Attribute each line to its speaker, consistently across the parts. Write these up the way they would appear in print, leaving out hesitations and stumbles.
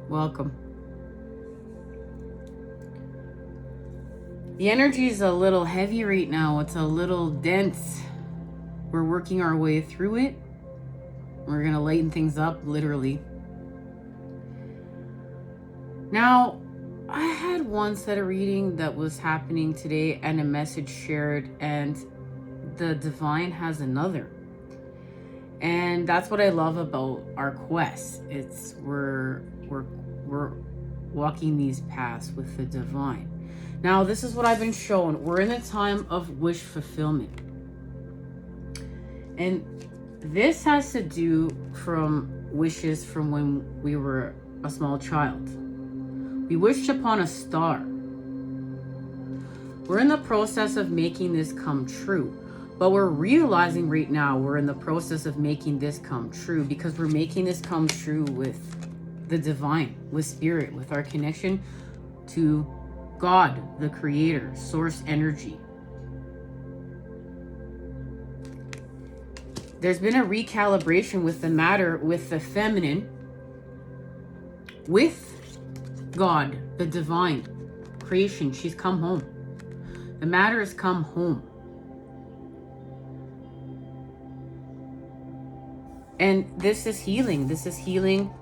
Speaker 1: Welcome. The energy is a little heavy right now. It's a little dense. We're working our way through it. We're going to lighten things up, literally. Now, I had one set of reading that was happening today and a message shared, and the divine has another. And that's what I love about our quest. It's we're walking these paths with the divine. Now, this is what I've been shown. We're in a time of wish fulfillment. And this has to do from wishes from when we were a small child. We wished upon a star. We're in the process of making this come true. But we're realizing right now we're in the process of making this come true because we're making this come true with the divine, with spirit, with our connection to God, the creator, source energy. There's been a recalibration with the matter, with the feminine, with God, the divine creation. She's come home. The matter has come home. And this is healing. This is healing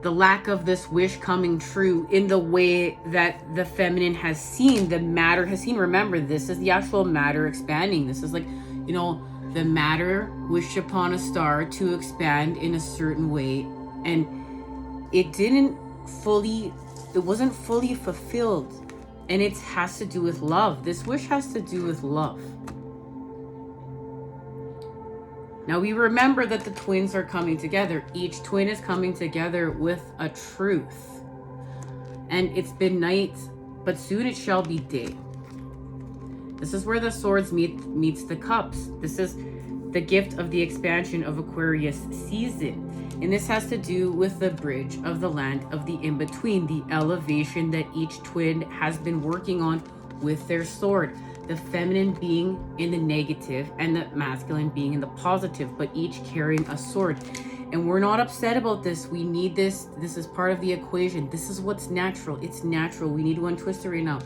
Speaker 1: the lack of this wish coming true in the way that the feminine has seen, the matter has seen. Remember, this is the actual matter expanding. This is like, you know, the matter wished upon a star to expand in a certain way. And it wasn't fully fulfilled. And it has to do with love. This wish has to do with love. Now we remember that the twins are coming together. Each twin is coming together with a truth. And it's been night, but soon it shall be day. This is where the swords meets the cups. This is the gift of the expansion of Aquarius season. And this has to do with the bridge of the land of the in-between, the elevation that each twin has been working on with their sword. The feminine being in the negative and the masculine being in the positive, but each carrying a sword. And we're not upset about this. We need this. This is part of the equation. This is what's natural. It's natural. We need to untwist it right now.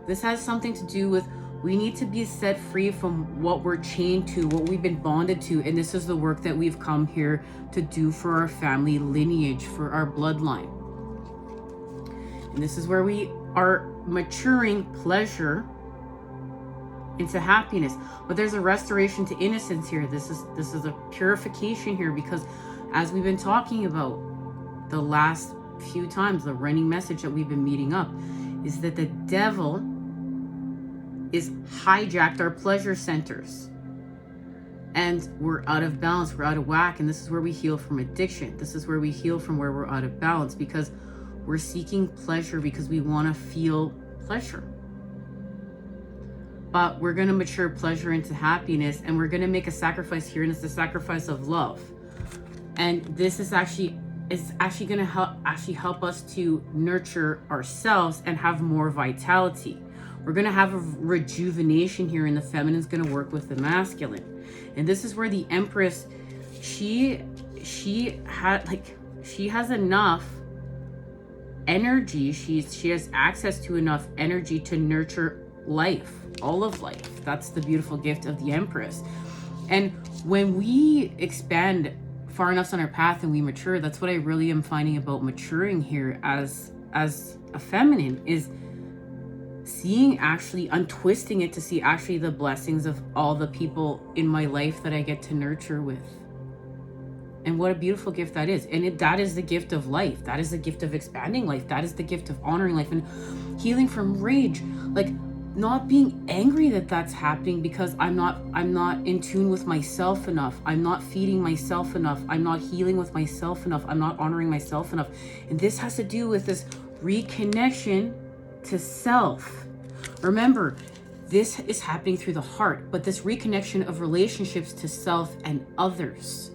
Speaker 1: This has something to do with we need to be set free from what we're chained to, what we've been bonded to. And this is the work that we've come here to do for our family lineage, for our bloodline. And this is where we are maturing pleasure into happiness. But there's a restoration to innocence here. This is a purification here, because as we've been talking about the last few times, the running message that we've been meeting up is that the devil is hijacked our pleasure centers, and we're out of balance, we're out of whack. And this is where we heal from addiction. This is where we heal from where we're out of balance, because we're seeking pleasure because we want to feel pleasure. But we're going to mature pleasure into happiness, and we're going to make a sacrifice here, and it's the sacrifice of love. And this is actually going to help us to nurture ourselves and have more vitality. We're going to have a rejuvenation here, and the feminine is going to work with the masculine. And this is where the Empress, she has enough energy. She has access to enough energy to nurture life, all of life. That's the beautiful gift of the Empress. And when we expand far enough on our path and we mature, that's what I really am finding about maturing here as a feminine, is seeing, actually untwisting it to see actually the blessings of all the people in my life that I get to nurture with. And what a beautiful gift that is. And that is the gift of life. That is the gift of expanding life. That is the gift of honoring life and healing from rage. Like, not being angry that that's happening because I'm not in tune with myself enough. I'm not feeding myself enough. I'm not healing with myself enough. I'm not honoring myself enough. And this has to do with this reconnection to self. Remember, this is happening through the heart, but this reconnection of relationships to self and others.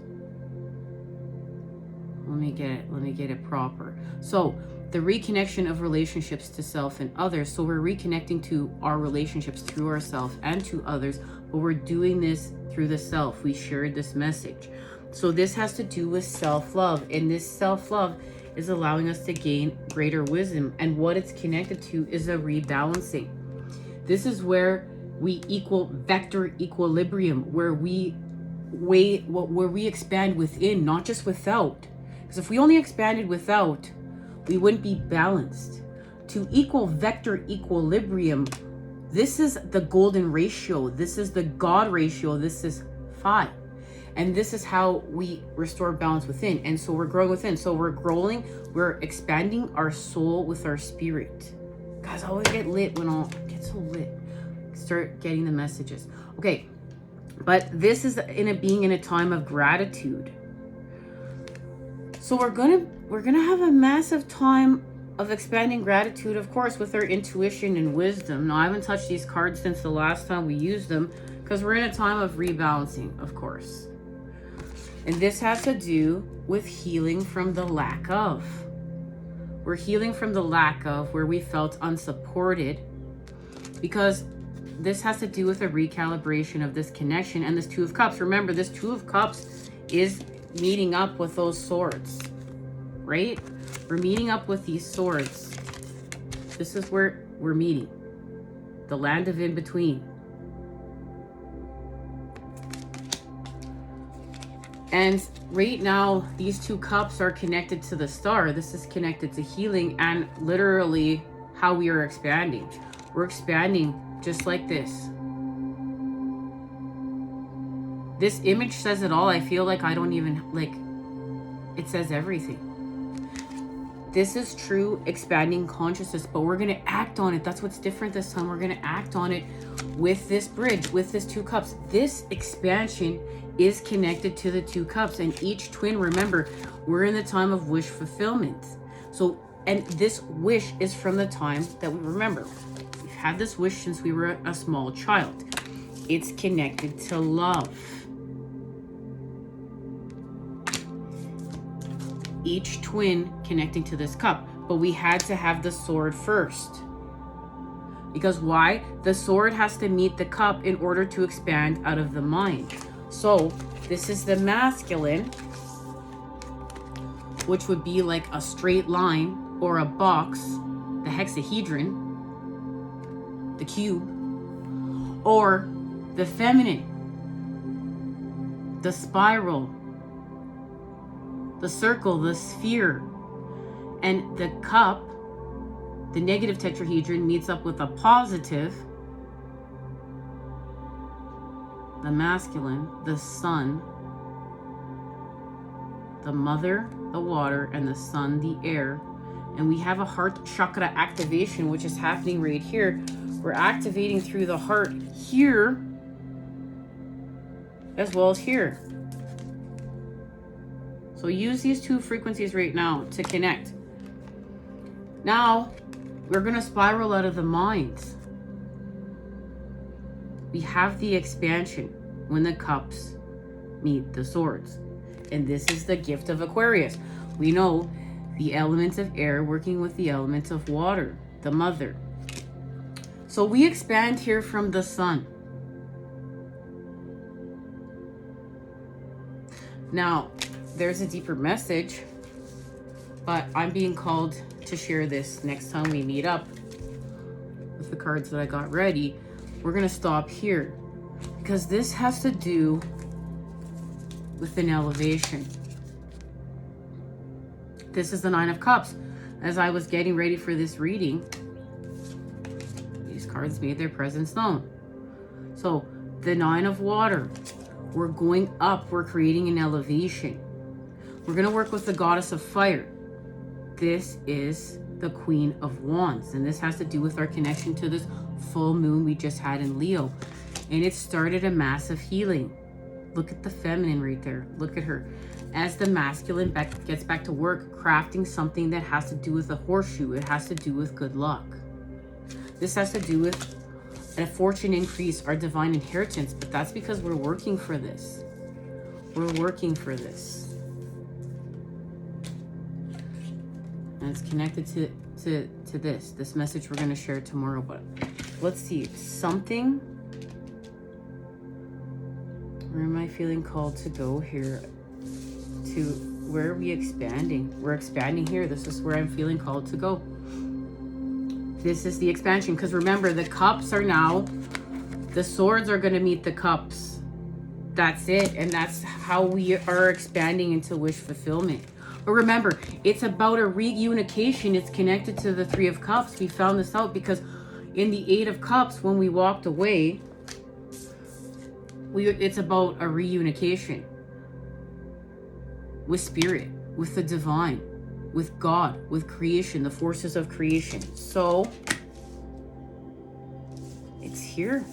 Speaker 1: Let me get it proper. So the reconnection of relationships to self and others. So we're reconnecting to our relationships through ourselves and to others, but we're doing this through the self. We shared this message. So this has to do with self-love, and this self-love is allowing us to gain greater wisdom. And what it's connected to is a rebalancing. This is where we equal vector equilibrium, where we expand within, not just without. Because if we only expanded without, we wouldn't be balanced. To equal vector equilibrium, this is the golden ratio. This is the God ratio. This is 5. And this is how we restore balance within. And so we're growing within. So we're growing, we're expanding our soul with our spirit. Guys, I always get lit when I get so lit. Start getting the messages. Okay, but this is being in a time of gratitude. So we're gonna have a massive time of expanding gratitude, of course, with our intuition and wisdom. Now, I haven't touched these cards since the last time we used them because we're in a time of rebalancing, of course. And this has to do with healing from the lack of. We're healing from the lack of, where we felt unsupported, because this has to do with a recalibration of this connection and this Two of Cups. Remember, this Two of Cups is meeting up with those swords, right? We're meeting up with these swords. This is where we're meeting. The land of in between. And right now, these 2 cups are connected to the star. This is connected to healing and literally how we are expanding. We're expanding just like this. This image says it all. I feel like I don't even, it says everything. This is true expanding consciousness, but we're going to act on it. That's what's different this time. We're going to act on it with this bridge, with this 2 cups. This expansion is connected to the 2 cups, and each twin, remember, we're in the time of wish fulfillment. So, and this wish is from the time that we remember. We've had this wish since we were a small child. It's connected to love. Each twin connecting to this cup, but we had to have the sword first. Because why? The sword has to meet the cup in order to expand out of the mind. So this is the masculine, which would be like a straight line or a box, the hexahedron, the cube, or the feminine, the spiral, the circle, the sphere. And the cup, the negative tetrahedron, meets up with a positive, the masculine, the sun, the mother, the water, and the sun, the air. And we have a heart chakra activation, which is happening right here. We're activating through the heart here, as well as here. So use these 2 frequencies right now to connect. Now, we're going to spiral out of the minds. We have the expansion when the cups meet the swords. And this is the gift of Aquarius. We know the elements of air working with the elements of water, the mother. So we expand here from the sun. Now, there's a deeper message, but I'm being called to share this next time we meet up with the cards that I got ready. We're going to stop here because this has to do with an elevation. This is the 9 of Cups. As I was getting ready for this reading, these cards made their presence known. So the 9 of Water, we're going up, we're creating an elevation. We're going to work with the Goddess of Fire. This is the Queen of Wands, and this has to do with our connection to this full moon we just had in Leo. And it started a massive healing. Look at the feminine right there. Look at her. As the masculine gets back to work, crafting something that has to do with a horseshoe. It has to do with good luck. This has to do with a fortune increase, our divine inheritance. But that's because we're working for this. We're working for this. And it's connected to this message we're going to share tomorrow. But let's see. Something. Where am I feeling called to go here? To Where are we expanding? We're expanding here. This is where I'm feeling called to go. This is the expansion. Because remember, the cups are now, the swords are going to meet the cups. That's it. And that's how we are expanding into wish fulfillment. But remember, it's about a reunification. It's connected to the Three of Cups. We found this out because in the Eight of Cups, when we walked away, it's about a reunification with spirit, with the divine, with God, with creation, the forces of creation. So it's here.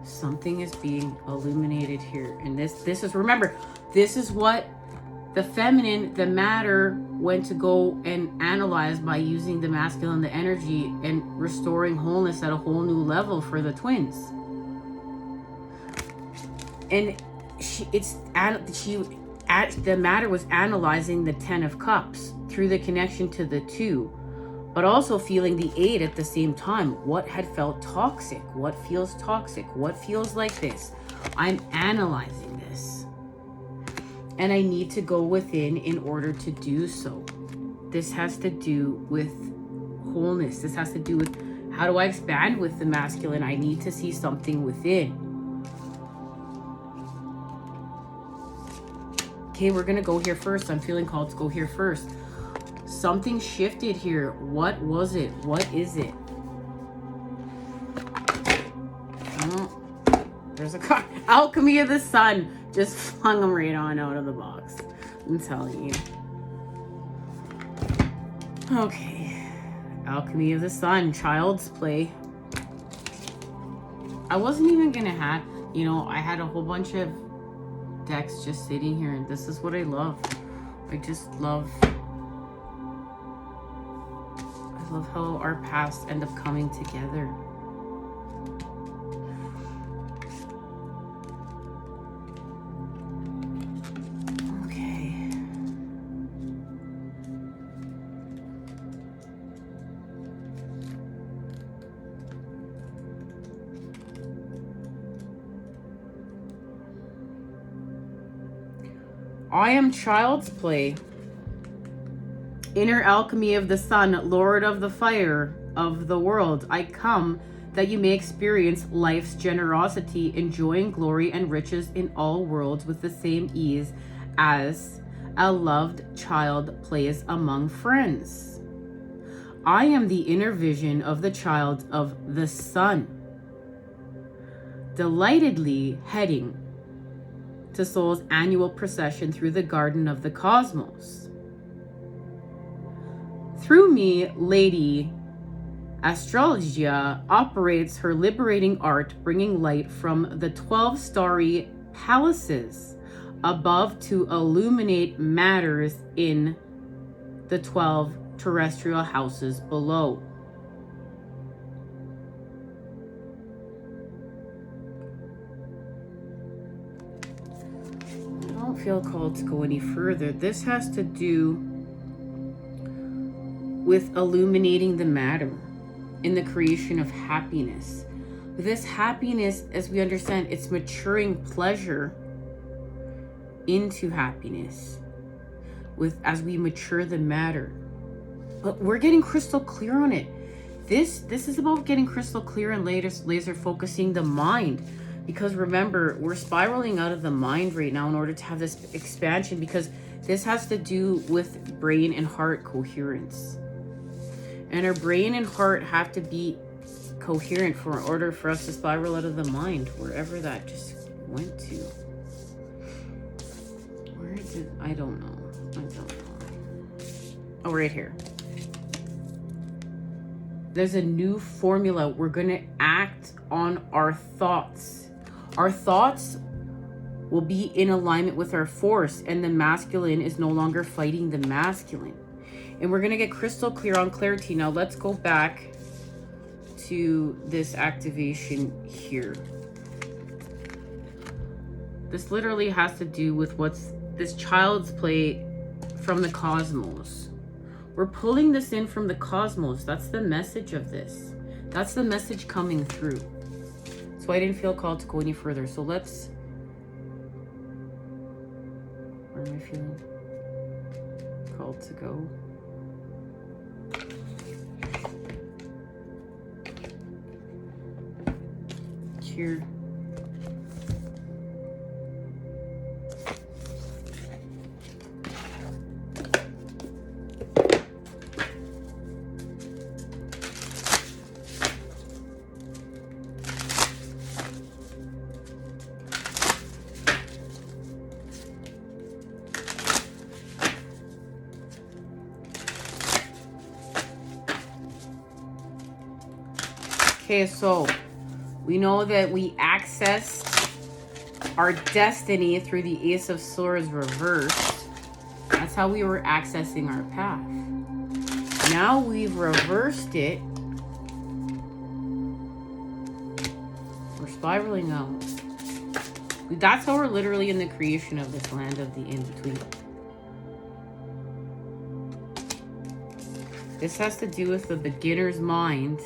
Speaker 1: Something is being illuminated here. And this is, remember, this is what the feminine, the matter, went to go and analyze by using the masculine, the energy, and restoring wholeness at a whole new level for the twins. And the matter was analyzing the 10 of Cups through the connection to the 2, but also feeling the 8 at the same time. What had felt toxic? What feels toxic? What feels like this? I'm analyzing this. And I need to go within in order to do so. This has to do with wholeness. This has to do with, how do I expand with the masculine? I need to see something within. Okay, we're gonna go here first. I'm feeling called to go here first. Something shifted here. What was it? What is it? Oh, there's a card. Alchemy of the Sun. Just flung them right on out of the box. I'm telling you. Okay. Alchemy of the Sun. Child's Play. I wasn't even gonna have, you know, I had a whole bunch of decks just sitting here, and this is what I love. I love how our paths end up coming together. Okay. I am child's play. Inner alchemy of the sun, Lord of the fire of the world. I come that you may experience life's generosity, enjoying glory and riches in all worlds with the same ease as a loved child plays among friends. I am the inner vision of the child of the sun, delightedly heading to soul's annual procession through the garden of the cosmos. Through me, Lady Astrologia operates her liberating art, bringing light from the 12 starry palaces above to illuminate matters in the 12 terrestrial houses below. I don't feel called to go any further. This has to do with illuminating the matter in the creation of happiness. This happiness, as we understand, it's maturing pleasure into happiness as we mature the matter. But we're getting crystal clear on it. This is about getting crystal clear and laser focusing the mind. Because remember, we're spiraling out of the mind right now in order to have this expansion, because this has to do with brain and heart coherence. And our brain and heart have to be coherent in order for us to spiral out of the mind, wherever that just went to. Where did, I don't know. Oh, right here. There's a new formula. We're going to act on our thoughts. Our thoughts will be in alignment with our force, and the masculine is no longer fighting the masculine. And we're going to get crystal clear on clarity. Now let's go back to this activation here. This literally has to do with what's this child's play from the cosmos. We're pulling this in from the cosmos. That's the message of this. That's the message coming through. So So I didn't feel called to go any further. So let's, where am I feeling called to go? Here. Okay, so we know that we accessed our destiny through the Ace of Swords reversed. That's how we were accessing our path. Now we've reversed it. We're spiraling out. That's how we're literally in the creation of this land of the in-between. This has to do with the beginner's mind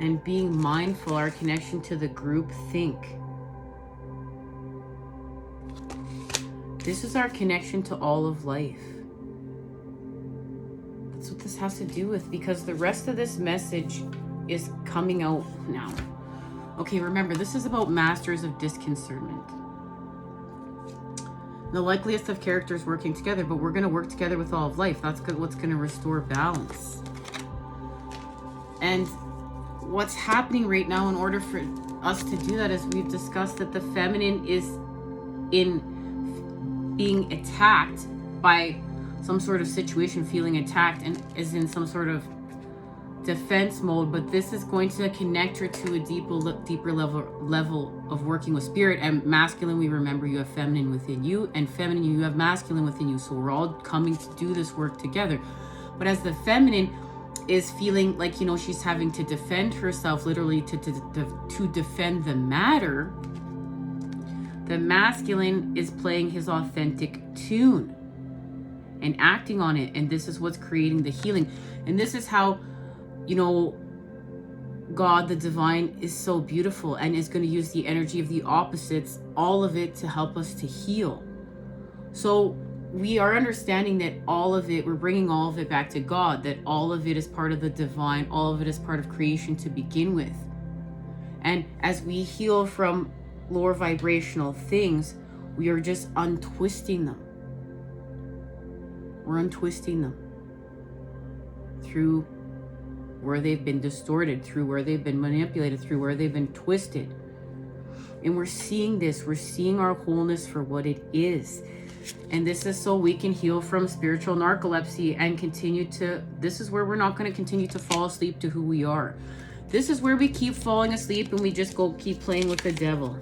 Speaker 1: and being mindful, our connection to the group think. This is our connection to all of life. That's what this has to do with, because the rest of this message is coming out now. Okay, remember, this is about masters of disconcernment. The likeliest of characters working together, but we're going to work together with all of life. That's what's going to restore balance. And what's happening right now, in order for us to do that, is we've discussed that the feminine is in being attacked by some sort of situation, feeling attacked, and is in some sort of defense mode. But this is going to connect her to a deeper level of working with spirit. And masculine, we remember you have feminine within you, and feminine, you have masculine within you. So we're all coming to do this work together. But as the feminine is feeling like, you know, she's having to defend herself, literally to defend the matter, the masculine is playing his authentic tune and acting on it. And this is what's creating the healing. And this is how, you know, God, the divine, is so beautiful and is going to use the energy of the opposites, all of it, to help us to heal. So we are understanding that all of it, we're bringing all of it back to God, that all of it is part of the divine, all of it is part of creation to begin with. And as we heal from lower vibrational things, we are just untwisting them. We're untwisting them through where they've been distorted, through where they've been manipulated, through where they've been twisted. And we're seeing this, we're seeing our wholeness for what it is. And this is so we can heal from spiritual narcolepsy and continue to, this is where we're not going to continue to fall asleep to who we are. This is where we keep falling asleep and we just keep playing with the devil.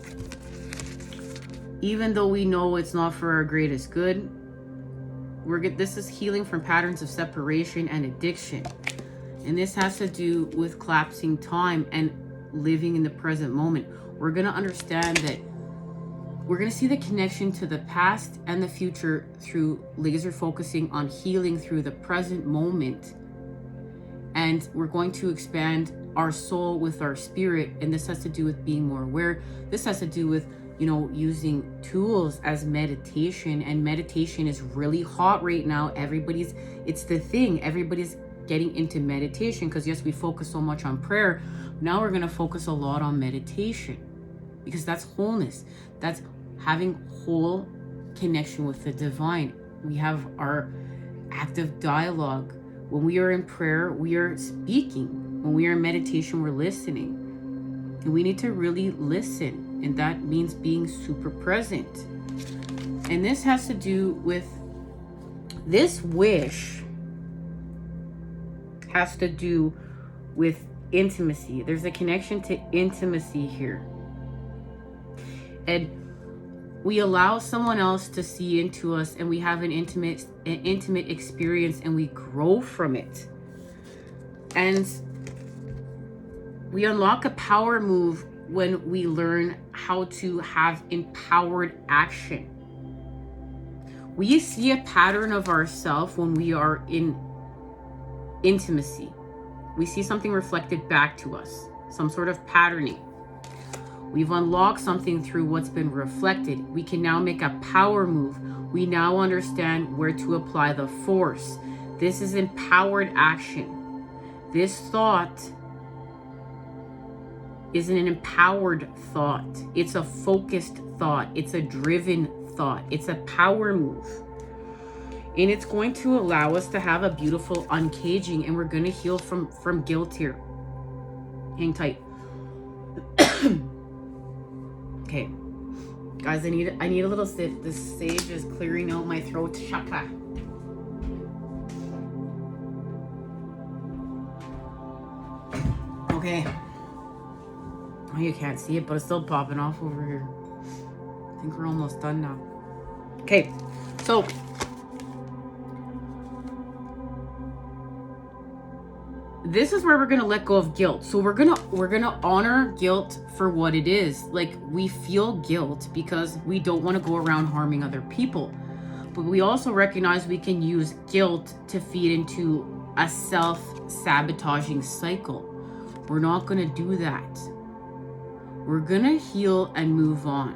Speaker 1: Even though we know it's not for our greatest good, this is healing from patterns of separation and addiction. And this has to do with collapsing time and living in the present moment. We're going to understand that we're going to see the connection to the past and the future through laser focusing on healing through the present moment. And we're going to expand our soul with our spirit. And this has to do with being more aware. This has to do with, you know, using tools as meditation. And meditation is really hot right now. It's the thing. Everybody's getting into meditation because, yes, we focus so much on prayer. Now we're going to focus a lot on meditation because that's wholeness. That's having whole connection with the divine. We have our active dialogue. When we are in prayer, we are speaking. When we are in meditation, we're listening. And we need to really listen. And that means being super present. And this has to do with this wish has to do with intimacy. There's a connection to intimacy here. And we allow someone else to see into us, and we have an intimate experience, and we grow from it. And we unlock a power move when we learn how to have empowered action. We see a pattern of ourselves when we are in intimacy. we see something reflected back to us, some sort of patterning. We've unlocked something through what's been reflected. We can now make a power move. We now understand where to apply the force. This is empowered action. This thought is an empowered thought. It's a focused thought. It's a driven thought. It's a power move. And it's going to allow us to have a beautiful uncaging, and we're going to heal from guilt here. Hang tight. Okay. Guys, I need a little sip. This sage is clearing out my throat chakra. Okay. Oh, you can't see it, but it's still popping off over here. I think we're almost done now. Okay, so this is where we're gonna let go of guilt. So we're gonna honor guilt for what it is. Like, we feel guilt because we don't want to go around harming other people, but we also recognize we can use guilt to feed into a self-sabotaging cycle. We're not gonna do that. We're gonna heal and move on,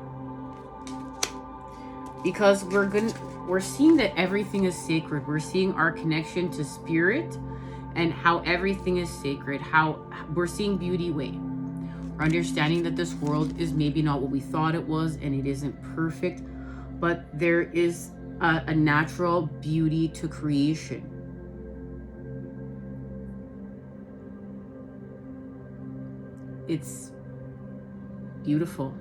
Speaker 1: because we're seeing that everything is sacred. We're seeing our connection to spirit and how everything is sacred, how we're seeing beauty way. We're understanding that this world is maybe not what we thought it was, and it isn't perfect, but there is a natural beauty to creation. It's beautiful.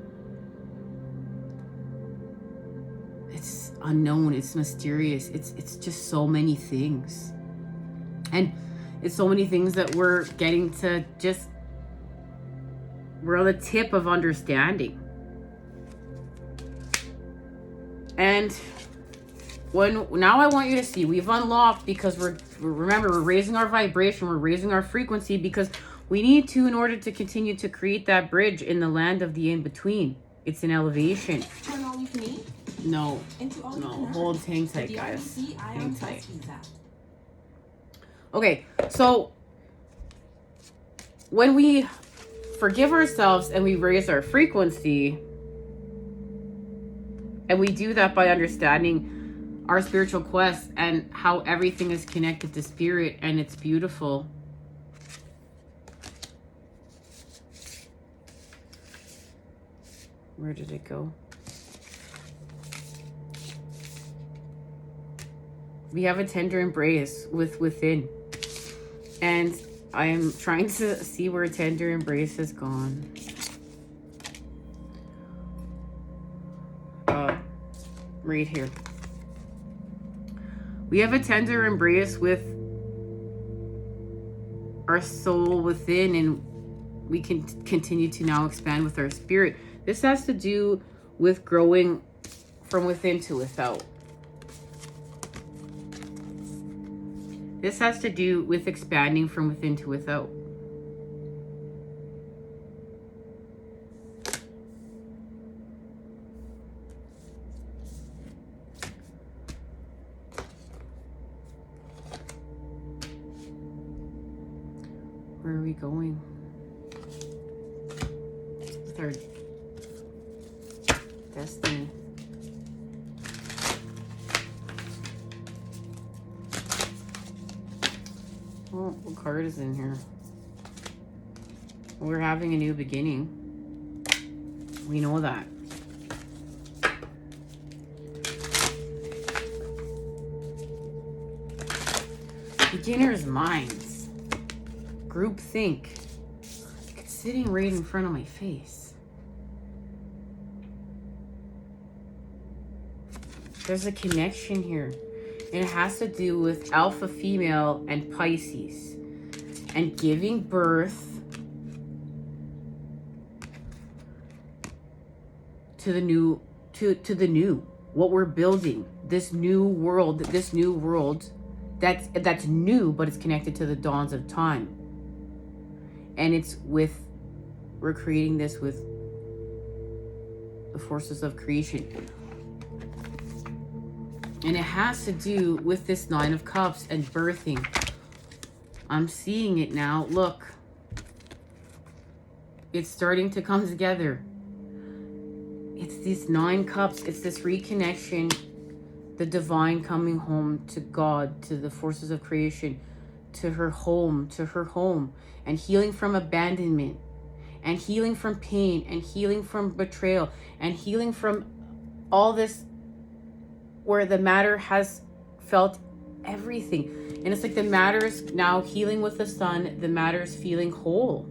Speaker 1: It's unknown. It's mysterious. It's just so many things. And it's so many things that we're getting to just, we're on the tip of understanding. And now I want you to see, we've unlocked, because remember, we're raising our vibration, we're raising our frequency, because we need to, in order to continue to create that bridge in the land of the in-between. It's an elevation.
Speaker 2: Turn all you can eat?
Speaker 1: No.
Speaker 2: Into all
Speaker 1: No.
Speaker 2: you can
Speaker 1: Hold, hang tight, guys. Hang tight. Okay, so when we forgive ourselves and we raise our frequency, and we do that by understanding our spiritual quest and how everything is connected to spirit, and it's beautiful. Where did it go? We have a tender embrace within. And I am trying to see where tender embrace has gone. Right here. We have a tender embrace with our soul within, and we can continue to now expand with our spirit. This has to do with growing from within to without. This has to do with expanding from within to without. Where are we going? Third. Destiny. Well, what card is in here? We're having a new beginning. We know that. Beginner's minds. Group think. It's sitting right in front of my face. There's a connection here. And it has to do with alpha female and Pisces. And giving birth to the new, to the new. What we're building. This new world that's new, but it's connected to the dawns of time. And we're creating this with the forces of creation. And it has to do with this Nine of Cups and birthing. I'm seeing it now. Look. It's starting to come together. It's these 9 cups. It's this reconnection. The divine coming home to God, to the forces of creation, to her home, and healing from abandonment, and healing from pain, and healing from betrayal, and healing from all this where the matter has felt everything. And it's like the matter is now healing with the sun. The matter is feeling whole.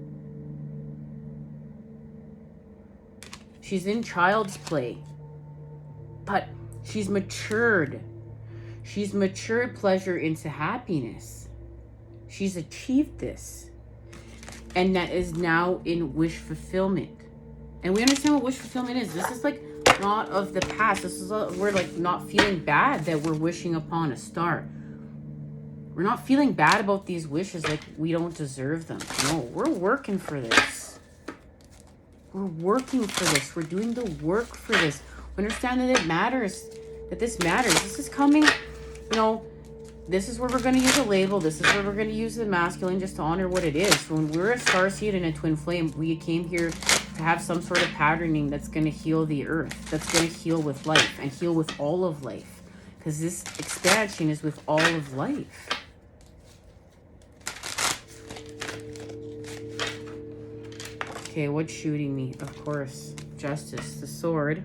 Speaker 1: She's in child's play, but she's matured. She's matured pleasure into happiness. She's achieved this. And that is now in wish fulfillment. And we understand what wish fulfillment is. This is like not of the past. This is we're like not feeling bad that we're wishing upon a star. We're not feeling bad about these wishes like we don't deserve them. No, we're working for this. We're working for this. We're doing the work for this. We understand that it matters. That this matters. This is coming, you know, this is where we're going to use a label. This is where we're going to use the masculine just to honor what it is. When we're a starseed and a twin flame, we came here to have some sort of patterning that's going to heal the earth. That's going to heal with life and heal with all of life. Because this expansion is with all of life. Okay, what's shooting me? Of course, justice, the sword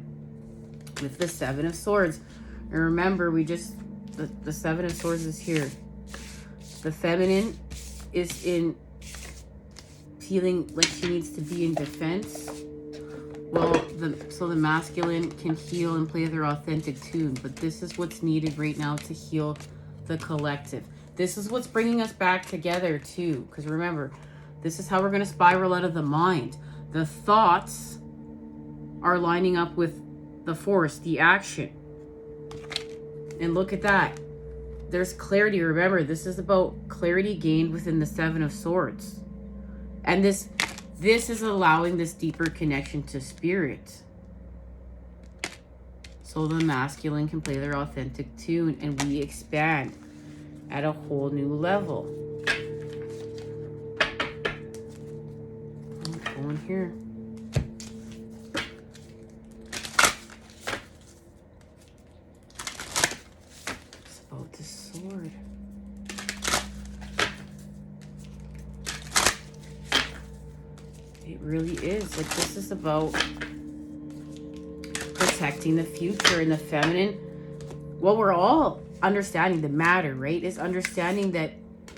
Speaker 1: with the 7 of swords. And remember, we just, the 7 of swords is here. The feminine is in feeling like she needs to be in defense. Well, so the masculine can heal and play their authentic tune. But this is what's needed right now to heal the collective. This is what's bringing us back together too. Because remember, this is how we're going to spiral out of the mind. The thoughts are lining up with the force, the action. And look at that. There's clarity. Remember, this is about clarity gained within the 7 of swords. And this is allowing this deeper connection to spirit. So the masculine can play their authentic tune and we expand at a whole new level. Going here. It's about the sword. It really is. Like, this is about protecting the future and the feminine. Well, we're all understanding the matter, right? Is understanding that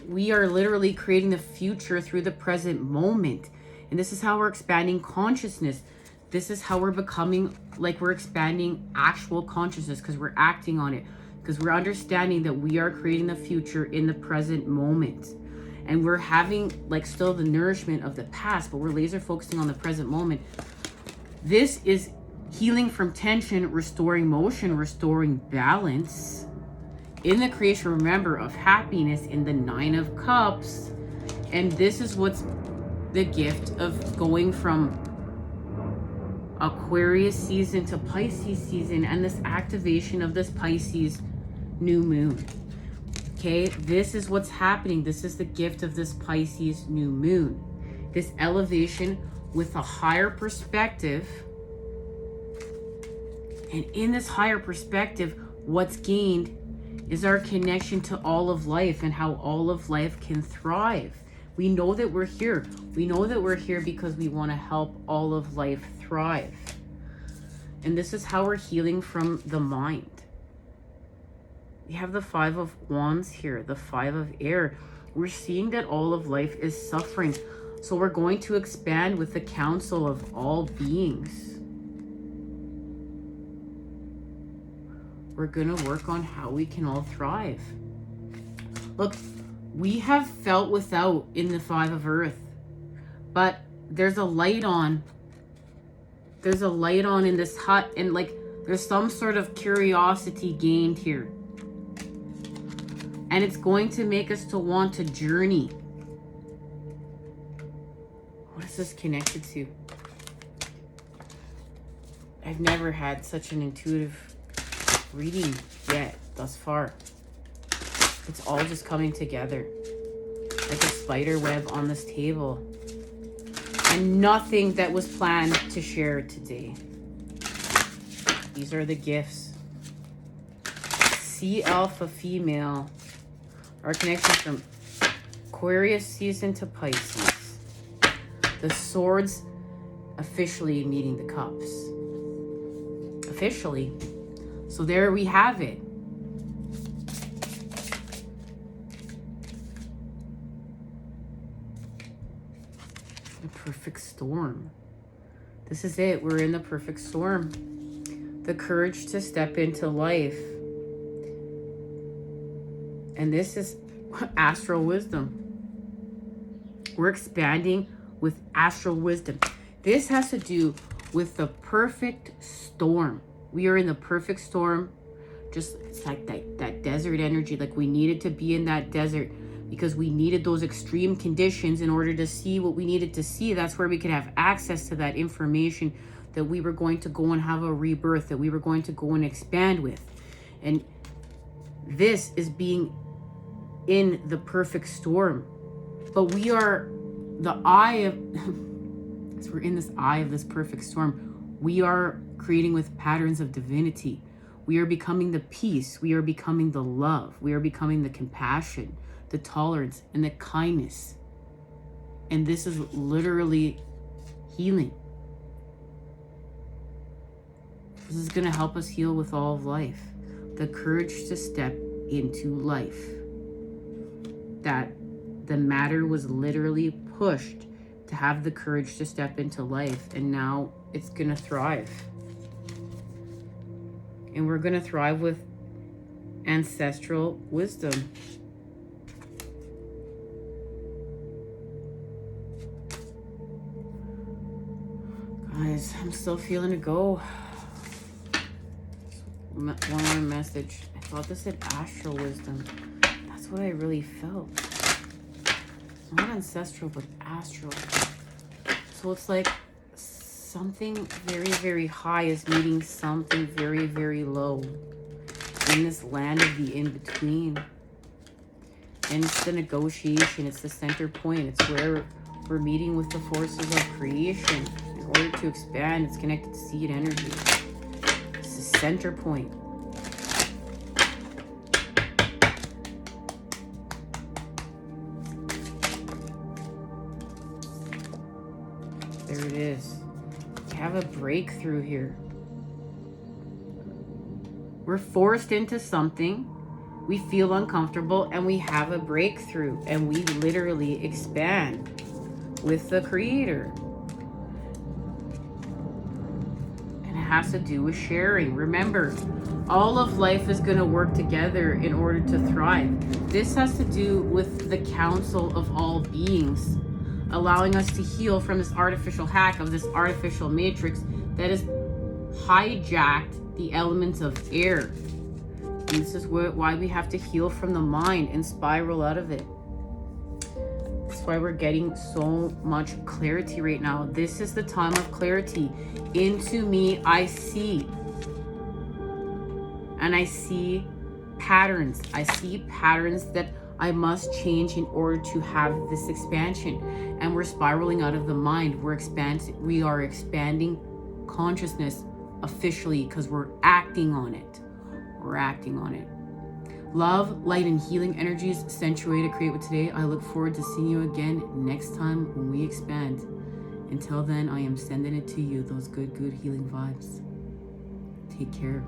Speaker 1: we are literally creating the future through the present moment. And this is how we're expanding consciousness. This is how we're becoming, like, we're expanding actual consciousness because we're acting on it. Because we're understanding that we are creating the future in the present moment. And we're having, like, still the nourishment of the past, but we're laser focusing on the present moment. This is healing from tension, restoring motion, restoring balance. In the creation, remember, of happiness in the 9 of Cups. And this is what's the gift of going from Aquarius season to Pisces season and this activation of this Pisces new moon. Okay, this is what's happening. This is the gift of this Pisces new moon. This elevation with a higher perspective. And in this higher perspective, what's gained is our connection to all of life and how all of life can thrive. We know that we're here. We know that we're here because we want to help all of life thrive. And this is how we're healing from the mind. We have the 5 of Wands here, the 5 of Air. We're seeing that all of life is suffering. So we're going to expand with the counsel of all beings. We're going to work on how we can all thrive. Look, we have felt without in the 5 of Earth, but there's a light on. There's a light on in this hut, and like there's some sort of curiosity gained here. And it's going to make us to want to journey. What is this connected to? I've never had such an intuitive reading yet thus far. It's all just coming together. like a spider web on this table. And nothing that was planned to share today. These are the gifts. Sea Alpha female. Our connection from Aquarius season to Pisces. The swords officially meeting the cups. Officially. So there we have it. The perfect storm. This is it. We're in the perfect storm. The courage to step into life. And this is astral wisdom. We're expanding with astral wisdom. This has to do with the perfect storm. We are in the perfect storm. Just it's like that desert energy. Like we needed to be in that desert because we needed those extreme conditions in order to see what we needed to see. That's where we could have access to that information that we were going to go and have a rebirth, that we were going to go and expand with. And this is being in the perfect storm. But we are the eye of, as we're in this eye of this perfect storm, we are creating with patterns of divinity. We are becoming the peace. We are becoming the love. We are becoming the compassion, the tolerance, and the kindness. And this is literally healing. This is going to help us heal with all of life. The courage to step into life. That the matter was literally pushed to have the courage to step into life. And now it's going to thrive. And we're going to thrive with ancestral wisdom. Guys, I'm still feeling to go. One more message. I thought this said astral wisdom. That's what I really felt. Not ancestral, but astral. So it's like something very, very high is meeting something very, very low in this land of the in-between. And it's the negotiation. It's the center point. It's where we're meeting with the forces of creation. In order to expand, it's connected to seed energy. It's the center point. There it is. We have a breakthrough here. We're forced into something. We feel uncomfortable and we have a breakthrough. And we literally expand with the Creator. And it has to do with sharing. Remember, all of life is going to work together in order to thrive. This has to do with the council of all beings, allowing us to heal from this artificial hack of this artificial matrix that has hijacked the elements of air. And this is why we have to heal from the mind and spiral out of it. That's why we're getting so much clarity right now. This is the time of clarity. Into me, I see. And I see patterns. I see patterns that I must change in order to have this expansion. And we're spiraling out of the mind. We are expanding consciousness officially because we're acting on it. We're acting on it. Love, light, and healing energies sent your way to create with today. I look forward to seeing you again next time when we expand. Until then, I am sending it to you, those good healing vibes. Take care.